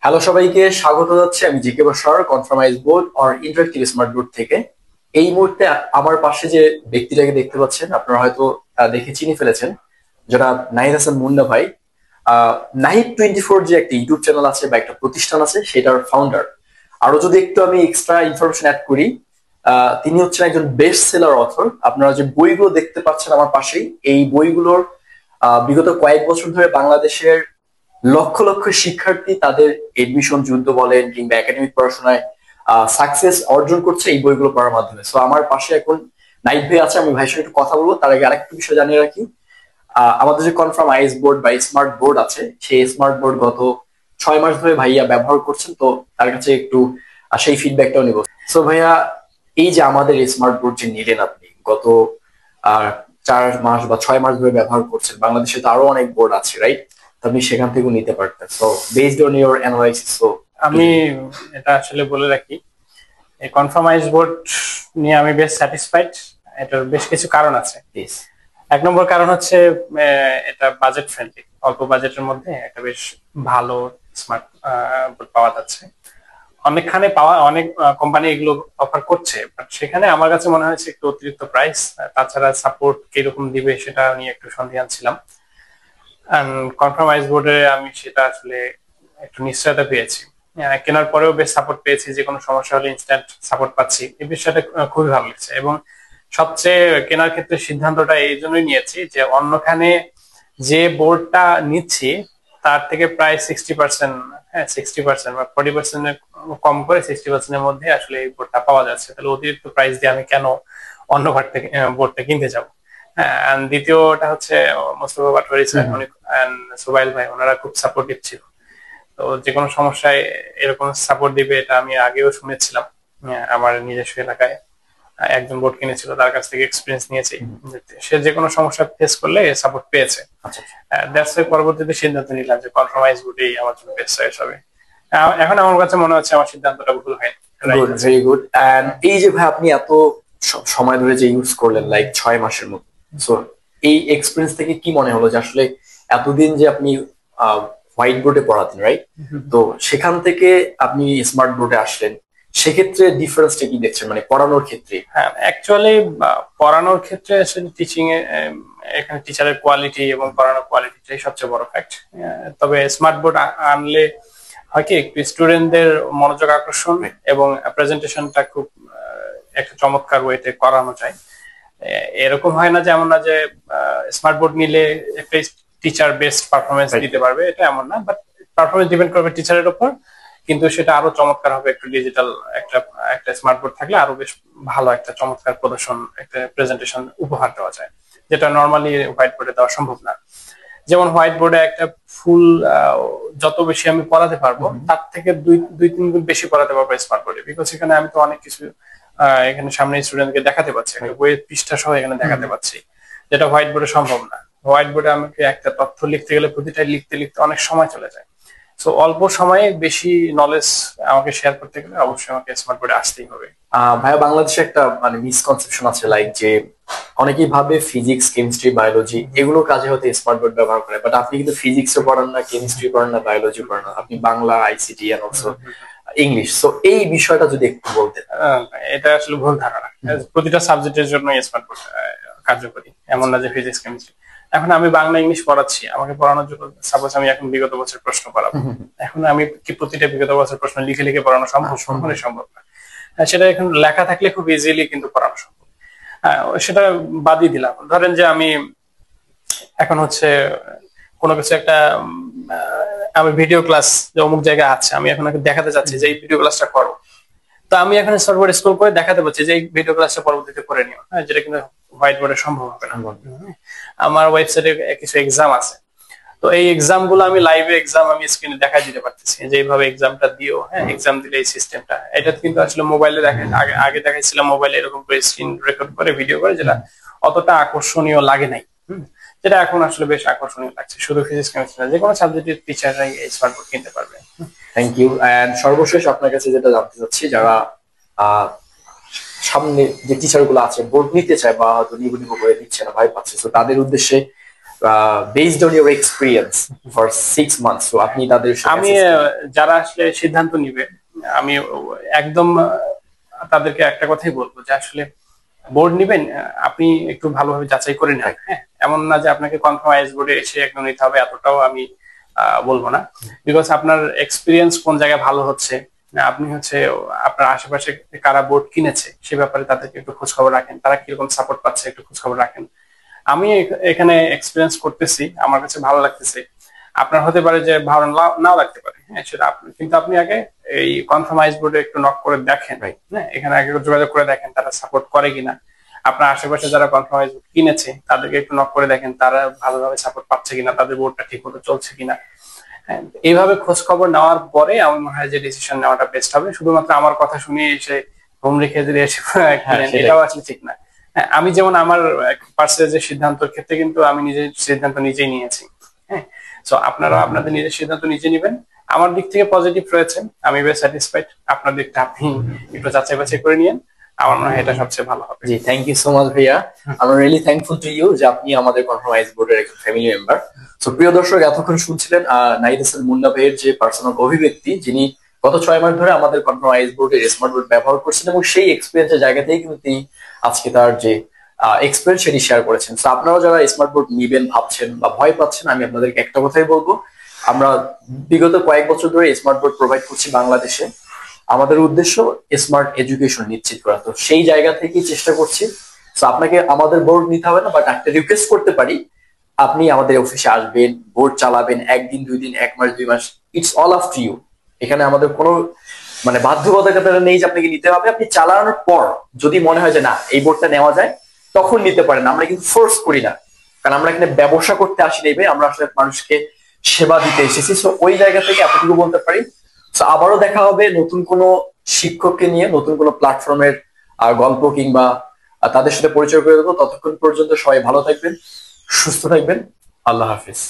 Hello সবাইকে স্বাগত জানাচ্ছি আমি জিকে বসার কনফার্মাইজ board or interactive smart board থেকে। এই মুহূর্তে আমার পাশে যে ব্যক্তিটাকে দেখতে পাচ্ছেন আপনারা হয়তো দেখে চিনে ফেলেছেন, যারা নাহিদ হাসান মুন্না ভাই। নাহিদ 24 যে একটা ইউটিউব চ্যানেল আছে বা একটা প্রতিষ্ঠান আছে সেটার ফাউন্ডার। আরো যদি একটু আমি এক্সট্রা ইনফরমেশন অ্যাড করি, তিনি হচ্ছেন একজন বেস্ট সেলার অথর। আপনারা যে বইগুলো দেখতে পাচ্ছেন আমার পাশেই, এই বইগুলোর বিগত কয়েক বছর ধরে বাংলাদেশের লক্ষ লক্ষ শিক্ষার্থী তাদের এডমিশন যুদ্ধ বলেন কিংবা একাডেমিক পড়াশোনায় সাকসেস অর্জন করছে এই বইগুলো পড়ার মাধ্যমে। সো আমার পাশে এখন নাইট ভাই আছে, আমি ভাইয়ের সঙ্গে একটু কথা বলবো। তার আগে আরেকটা বিষয় জানিয়ে রাখি, আমাদের যে কনফার্ম আইএস বোর্ড বা স্মার্ট বোর্ড আছে, সেই স্মার্ট বোর্ড গত 6 মাস ধরে ভাইয়া ব্যবহার করছেন। তো তার কাছে একটু সেই ফিডব্যাকটাও নিব। সো ভাইয়া, এই যে আমাদের স্মার্ট বোর্ড যে নিলেন আপনি গত 4 মাস বা 6 মাস ধরে ব্যবহার করছেন, বাংলাদেশে তো আরো অনেক বোর্ড আছে, রাইট? আপনি সেখান থেকেও নিতে পারতেন। So based on your analysis, so আমি এটা আসলে বলে রাখি, এই কনফার্মাইজ বোর্ড নিয়ে আমি বেশ স্যাটিসফাইড। এটার বেশ কিছু কারণ আছে। এক নম্বর কারণ হচ্ছে এটা বাজেট ফ্রেন্ডলি, অল্প বাজেটের মধ্যে একটা বেশ ভালো স্মার্ট বোর্ড পাওয়া যাচ্ছে। অনেকখানে অনেক কোম্পানি এগুলো অফার করছে, বাট সেখানে আমার কাছে মনে হয়েছে একটু অতিরিক্ত প্রাইস। তাছাড়া সাপোর্ট কিরকম দিবে সেটা নিয়ে একটু সন্দিহান ছিলাম। কনফার্মাইজ বোর্ডে আমি সেটা আসলে একটু নিশ্চয়তা পেয়েছি। কেনার পরেও বেশ সাপোর্ট পেয়েছি, যে কোনো সমস্যা হলে ইনস্ট্যান্ট সাপোর্ট পাচ্ছি। এই বিষয়টা খুবই ভালো লাগছে। এবং সবচেয়ে কেনার ক্ষেত্রে সিদ্ধান্তটা এই জন্যই নিয়েছি যে অন্যখানে যে বোর্ডটা নিচ্ছি তার থেকে প্রায় 60%, 60% বা 40% কম করে 60% মধ্যে আসলে এই বোর্ডটা পাওয়া যাচ্ছে। তাহলে অতিরিক্ত প্রাইস দিয়ে আমি কেন অন্য ঘর থেকে বোর্ডটা কিনতে যাবো? হ্যাঁ, দ্বিতীয়টা হচ্ছে মোস্তফা পাটোয়ারি স্যার, অনেক সোবাইল ভাই, ওনারা খুব সাপোর্টিভ ছিল। তো যে কোনো সমস্যায় এরকম সাপোর্ট দিবে এটা আমি আগেও শুনেছিলাম। আমার নিজস্ব এলাকায় একজন বোর্ড কিনেছিল, তার কাছ থেকে এক্সপিরিয়েন্স নিয়েছি। সে যে কোনো সমস্যা ফেস করলে সাপোর্ট পেয়েছে। দ্যাটস ওয়াই পরবর্তীতে সিদ্ধান্ত নিলাম যে কনফার্মাইজ বোর্ডই আমার জন্য বেস্ট চয়েস হবে। এখন আমার কাছে মনে হচ্ছে আমার সিদ্ধান্তটা ভুল হয়নি। Good, very good. এন্ড এই যে ভাই আপনি এত সময় ধরে যে ইউজ করলেন, লাইক 6 মাসের মতো, সো এই এক্সপিরিয়েন্স থেকে কি মনে হলো যে আসলে এতদিন যে আপনি হোয়াইট বোর্ডে পড়াতেন, রাইট? তো সেখান থেকে আপনি স্মার্ট বোর্ডে আসলেন, সেক্ষেত্রে ডিফারেন্সটা কি দেখছেন, মানে পড়ানোর ক্ষেত্রে? হ্যাঁ, অ্যাকচুয়ালি পড়ানোর ক্ষেত্রে আসলে টিচিং এ এখানে টিচারের কোয়ালিটি এবং পড়ানোর কোয়ালিটিটাই সবচেয়ে বড় ফ্যাক্ট। তবে স্মার্ট বোর্ড আনলে হয় কি, একটু স্টুডেন্টদের মনোযোগ আকর্ষণ এবং প্রেজেন্টেশনটা খুব একটা চমৎকার ওয়েতে করানো যায়। এরকম হয় না, যেমন না যে স্মার্ট বোর্ড নিলে একটা টিচার বেস্ট পারফরমেন্স দিতে পারবে, এটা এমন না। বাট পারফরমেন্স ডিপেন্ড করবে টিচারের উপর, কিন্তু সেটা আরো চমৎকার হবে একটু ডিজিটাল একটা স্মার্ট বোর্ড থাকলে। আরো বেশ ভালো একটা চমৎকার প্রদর্শন, একটা প্রেজেন্টেশন উপহার দেওয়া যায়, যেটা নর্মালি হোয়াইট বোর্ডে দেওয়া সম্ভব না। যেমন হোয়াইট বোর্ডে একটা ফুল যত বেশি আমি পড়াতে পারবো, তার থেকে দুই তিন গুণ বেশি পড়াতে পারবো স্মার্ট বোর্ডে। বিকজ এখানে আমি তো অনেক কিছু এখানে সামনে স্টুডেন্টকে দেখাতে পাচ্ছি, বইয়ের পৃষ্ঠা সহ এখানে দেখাতে পাচ্ছি, যেটা হোয়াইট বোর্ডে সম্ভব না। হোয়াইট বোর্ডে আমাকে একটা তথ্য লিখতে গেলে প্রতিটাই লিখতে লিখতে অনেক সময় চলে যায়। সো অল্প সময়ে বেশি নলেজ আমাকে শেয়ার করতে গেলে অবশ্যই আমাকে স্মার্ট বোর্ডে আসতেই হবে। ভাইয়া, বাংলাদেশে একটা মানে মিসকনসেপশন আছে, লাইক যে অনেকেই ভাবে ফিজিক্স, কেমিস্ট্রি, বায়োলজি এগুলো কাজে হতে স্মার্ট বোর্ড ব্যবহার করে। বাট আপনি কিন্তু ফিজিক্সও পড়ান না, কেমিস্ট্রি পড়ান না, বায়োলজি পড়ান না, আপনি Bangla, ICT and also English. So এই বিষয়টা যদি একটু বলতেন। এটা আসলে ভুল ধারণা। প্রতিটা সাবজেক্টের জন্য স্মার্ট বোর্ড কার্যকরী, এমন না যে ফিজিক্স, কেমিস্ট্রি। এখন আমি বাংলা, ইংলিশ পড়াচ্ছি, আমাকে পড়ানোর জন্য সাপোজ আমি এখন বিগত বছর প্রশ্ন পড়াবো, এখন আমি কি প্রতিটা বিগত বছর প্রশ্ন লিখে লিখে পড়ানো সম্ভব? সম্ভব না। সেটা এখন লেখা থাকলে খুব ইজিলি কিন্তু পড়ানো সম্ভব। সেটা বাদই দিলাম। ধরেন যে আমি এখন হচ্ছে কোনো কিছু একটা আমি ভিডিও ক্লাস যে অমুক জায়গায় আছে, আমি এখন দেখাতে চাচ্ছি যে এই ভিডিও ক্লাসটা করো। তো আমি এখন সার্ভার স্ক্রল করে দেখাতে পারছি যে এই ভিডিও ক্লাসটা পরবর্তীতে করে নিও, যেটা কিন্তু হোয়াইট বোর্ডে সম্ভব হবে না। আমার ওয়েবসাইটে কিছু এক্সাম আছে, তো এই এক্সাম গুলো আমি লাইভে এক্সাম আমি স্ক্রিনে দেখাই দিতে পারতেছি যে এইভাবে এক্সামটা দিও। হ্যাঁ, এক্সাম দিলে এই সিস্টেমটা, এটা কিন্তু আসলে মোবাইলে আগে দেখাইছিলাম মোবাইলে এরকম করে স্ক্রিন রেকর্ড করে ভিডিও করে, যেটা অতটা আকর্ষণীয় লাগে নাই। যেটা এখন আসলে বেশ আকর্ষণীয় লাগছে। শুধু ফিজিক্স, কেমিস্ট্রি না, যে কোনো সাবজেক্টের টিচাররাই এই স্মার্ট বোর্ড কিনতে পারবে। Thank you. এন্ড সর্বশেষ আপনার কাছে যেটা জানতে চাচ্ছি, যারা সামনে যে টিচার গুলো আছে বোর্ড নিতে চায় বা হয়তো নিব করে দিচ্ছে না, ভয় পাচ্ছে, তো তাদের উদ্দেশ্যে based on your experience for 6 months, তো আপনি তাদের আমি যারা আসলে সিদ্ধান্ত নিবে আমি একদম তাদেরকে একটা কথাই বলবো যে আসলে বোর্ড নিবেন আপনি একটু ভালোভাবে যাচাই করে নেন। হ্যাঁ, এমন না যে আপনাকে কনফার্মাইজ বোর্ডে এসে একদম নিতে হবে, এতটাও আমি বলবো না। বিকজ আপনার এক্সপিরিয়েন্স কোন জায়গায় ভালো হচ্ছে, আপনি হচ্ছে আপনার আশেপাশে কারা বোর্ড কিনেছে সে ব্যাপারে তাদেরকে একটু খোঁজ খবর রাখেন, তারা কিরকম সাপোর্ট পাচ্ছে একটু খোঁজ খবর রাখেন। আমি এখানে এক্সপিরিয়েন্স করতেছি, আমার কাছে ভালো লাগতেছে, আপনার হতে পারে যে ভালো নাও লাগতে পারে। হ্যাঁ, সেটা আপনি কিন্তু আপনি আগে এই কনফার্মাইজ বোর্ডে একটু নক করে দেখেন। হ্যাঁ, এখানে আগে যোগাযোগ করে দেখেন তারা সাপোর্ট করে কিনা। আপনার আশেপাশে যারা কনফার্মাইজ বোর্ড কিনেছে তাদেরকে একটু নক করে দেখেন তারা ভালোভাবে সাপোর্ট পাচ্ছে কিনা, তাদের বোর্ডটা ঠিক মতো চলছে কিনা। হ্যাঁ, এইভাবে খোঁজ খবর নেওয়ার পরে আমার মনে হয় যে ডিসিশন নেওয়াটা বেস্ট হবে। শুধুমাত্র আমার কথা শুনে এসে ঘুম রেখে যদি এসে এটাও আসলে ঠিক না। হ্যাঁ, আমি যেমন আমার পার্সেলের সিদ্ধান্তের ক্ষেত্রে কিন্তু আমি নিজের সিদ্ধান্ত নিজেই নিয়েছি। হ্যাঁ, সো আপনারা আপনাদের নিজের সিদ্ধান্ত নিজে নেবেন। আমার দিক থেকে পজিটিভ রয়েছে, আমি বেশ স্যাটিসফাইড। আপনার দিকটা আপনি একটু যাচাই বাছাই করে নিয়েন, আমার মনে হয় এটা সবচেয়ে ভালো হবে। জি, থ্যাংক ইউ সো মাচ ভাইয়া। আমি রিয়েলি থ্যাঙ্কফুল টু ইউ যে আপনি আমাদের কনফার্মাইজ বোর্ডের একজন ফ্যামিলি মেম্বার। সো প্রিয় দর্শক, এতক্ষণ শুনছিলেন নাহিদ হাসান মুন্না ভাইয়ের যে পার্সোনাল অভিব্যক্তি, যিনি গত 6 মাস ধরে আমাদের কনফার্মাইজ বোর্ডের স্মার্ট বোর্ড ব্যবহার করছেন এবং সেই এক্সপিরিয়েন্সের জায়গা থেকে কিন্তু তিনি আজকে তার যে এক্সপিরিয়েন্স সেটি শেয়ার করেছেন। সো আপনারা যারা স্মার্ট বোর্ড নিবেন ভাবছেন বা ভয় পাচ্ছেন, আমি আপনাদেরকে একটা কথাই বলবো, আমরা বিগত কয়েক বছর ধরে স্মার্ট বোর্ড প্রোভাইড করছি বাংলাদেশে। আমাদের উদ্দেশ্য স্মার্ট এডুকেশন নিশ্চিত করা, তো সেই জায়গা থেকেই চেষ্টা করছি। তো আপনাকে আমাদের বোর্ড নিতে হবে না, বাট একটা রিকোয়েস্ট করতে পারি, আপনি আমাদের অফিসে আসবেন, বোর্ড চালাবেন, 1 দিন 2 দিন 1 মাস 2 মাস, it's all up to you. এখানে আমাদের কোনো মানে বাধ্যবাধকতা নেই যে আপনাকে নিতে হবে। আপনি চালানোর পর যদি মনে হয় যে না এই বোর্ডটা নেওয়া যায়, তখন নিতে পারেন। আমরা কিন্তু ফোর্স করি না, কারণ আমরা এখানে ব্যবসা করতে আসি নেবে, আমরা আসলে মানুষকে সেবা দিতে এসেছি। তো ওই জায়গা থেকে এতটুকু বলতে পারি। তো আবারও দেখা হবে নতুন কোনো শিক্ষককে নিয়ে, নতুন কোনো প্ল্যাটফর্মের গল্প কিংবা তাদের সাথে পরিচয় করে দেবো। ততক্ষণ পর্যন্ত সবাই ভালো থাকবেন, সুস্থ থাকবেন। আল্লাহ হাফিজ।